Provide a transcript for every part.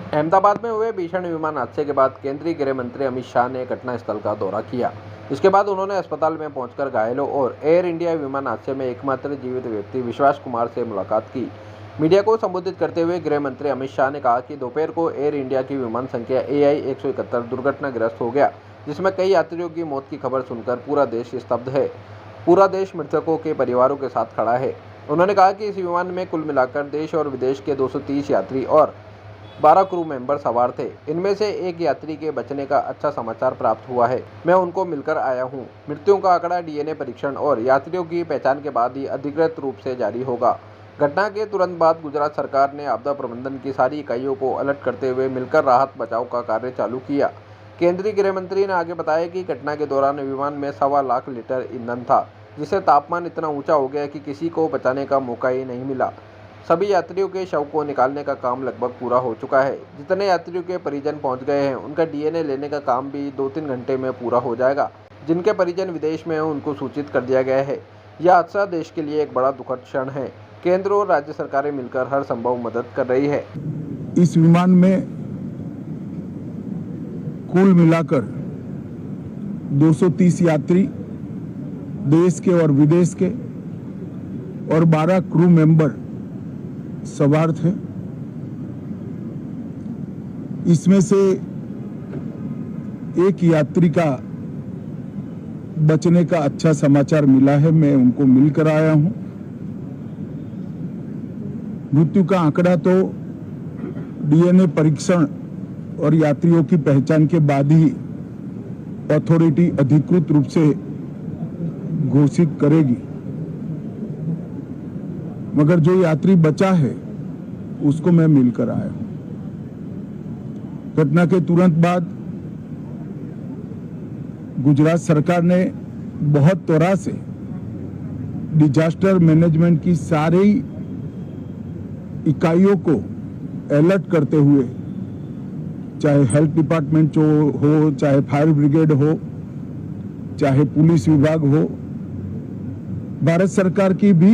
अहमदाबाद में हुए भीषण विमान हादसे के बाद केंद्रीय गृह मंत्री अमित शाह ने घटनास्थल का दौरा किया। इसके बाद उन्होंने अस्पताल में पहुंचकर घायलों और एयर इंडिया विमान हादसे में एकमात्र जीवित व्यक्ति विश्वास कुमार से मुलाकात की। मीडिया को संबोधित करते हुए गृह मंत्री अमित शाह ने कहा कि दोपहर को एयर इंडिया की विमान संख्या AI 171 दुर्घटनाग्रस्त हो गया, जिसमें कई यात्रियों की मौत की खबर सुनकर पूरा देश स्तब्ध है। पूरा देश मृतकों के परिवारों के साथ खड़ा है। उन्होंने कहा कि इस विमान में कुल मिलाकर देश और विदेश के 230 यात्री और 12 क्रू मेंबर सवार थे। इनमें से एक यात्री के बचने का अच्छा समाचार प्राप्त हुआ है। मैं उनको मिलकर आया हूं। मृत्युओं का आंकड़ा DNA परीक्षण और यात्रियों की पहचान के बाद ही अधिकृत रूप से जारी होगा। घटना के तुरंत बाद गुजरात सरकार ने आपदा प्रबंधन की सारी इकाइयों को अलर्ट करते हुए मिलकर राहत बचाव का कार्य चालू किया। केंद्रीय गृह मंत्री ने आगे बताया कि घटना के दौरान विमान में 1.25 लाख लीटर ईंधन था, जिससे तापमान इतना ऊंचा हो गया कि किसी को बचाने का मौका ही नहीं मिला। सभी यात्रियों के शव को निकालने का काम लगभग पूरा हो चुका है। जितने यात्रियों के परिजन पहुंच गए हैं, उनका DNA लेने का काम भी 2-3 घंटे में पूरा हो जाएगा। जिनके परिजन विदेश में हैं, उनको सूचित कर दिया गया है। यह हादसा देश के लिए एक बड़ा दुखद क्षण है। केंद्र और राज्य सरकारें मिलकर हर संभव मदद कर रही है। इस विमान में कुल मिलाकर 230 यात्री देश के और विदेश के और 12 क्रू मेंबर सवार थे। इसमें से एक यात्री का बचने का अच्छा समाचार मिला है। मैं उनको मिलकर आया हूं। मृत्यु का आंकड़ा तो DNA परीक्षण और यात्रियों की पहचान के बाद ही अथॉरिटी अधिकृत रूप से घोषित करेगी, मगर जो यात्री बचा है उसको मैं मिलकर आया हूं। घटना के तुरंत बाद गुजरात सरकार ने बहुत त्वरा से डिजास्टर मैनेजमेंट की सारी इकाइयों को अलर्ट करते हुए, चाहे हेल्थ डिपार्टमेंट हो, चाहे फायर ब्रिगेड हो, चाहे पुलिस विभाग हो, भारत सरकार की भी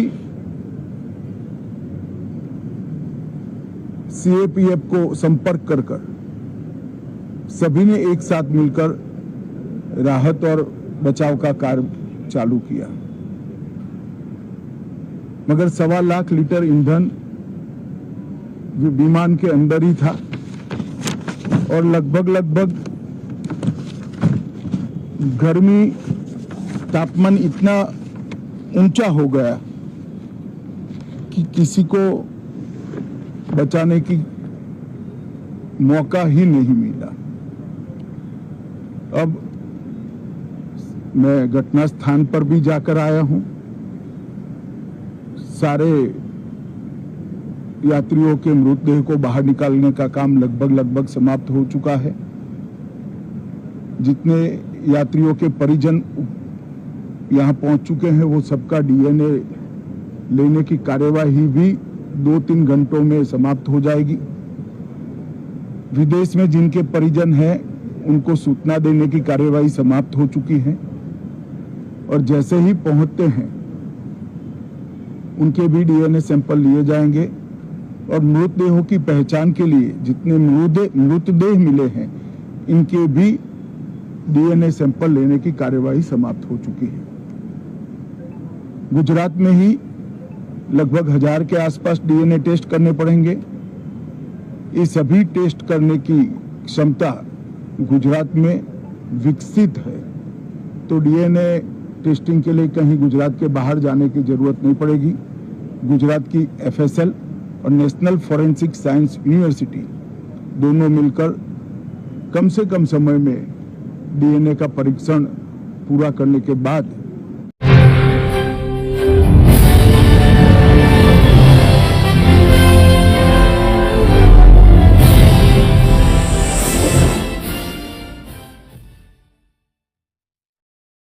CAPF को संपर्क कर सभी ने एक साथ मिलकर राहत और बचाव का कार्य चालू किया। मगर 1.25 लाख लीटर ईंधन विमान के अंदर ही था और लगभग गर्मी तापमान इतना ऊंचा हो गया कि किसी को बचाने की मौका ही नहीं मिला। अब मैं घटना स्थान पर भी जाकर आया हूं। सारे यात्रियों के मृतदेह को बाहर निकालने का काम लगभग समाप्त हो चुका है। जितने यात्रियों के परिजन यहां पहुंच चुके हैं, वो सबका DNA लेने की कार्यवाही भी 2-3 घंटों में समाप्त हो जाएगी। विदेश में जिनके परिजन हैं, उनको सूचना देने की कार्यवाही समाप्त हो चुकी है और जैसे ही पहुंचते हैं उनके भी DNA सैंपल लिए जाएंगे और मृतदेहों की पहचान के लिए जितने मृतदेह मिले हैं, इनके भी DNA सैंपल लेने की कार्यवाही समाप्त हो चुकी है। गुजरात में ही लगभग 1000 के आसपास DNA टेस्ट करने पड़ेंगे। ये सभी टेस्ट करने की क्षमता गुजरात में विकसित है, तो DNA टेस्टिंग के लिए कहीं गुजरात के बाहर जाने की जरूरत नहीं पड़ेगी। गुजरात की FSL और नेशनल फॉरेंसिक साइंस यूनिवर्सिटी दोनों मिलकर कम से कम समय में DNA का परीक्षण पूरा करने के बाद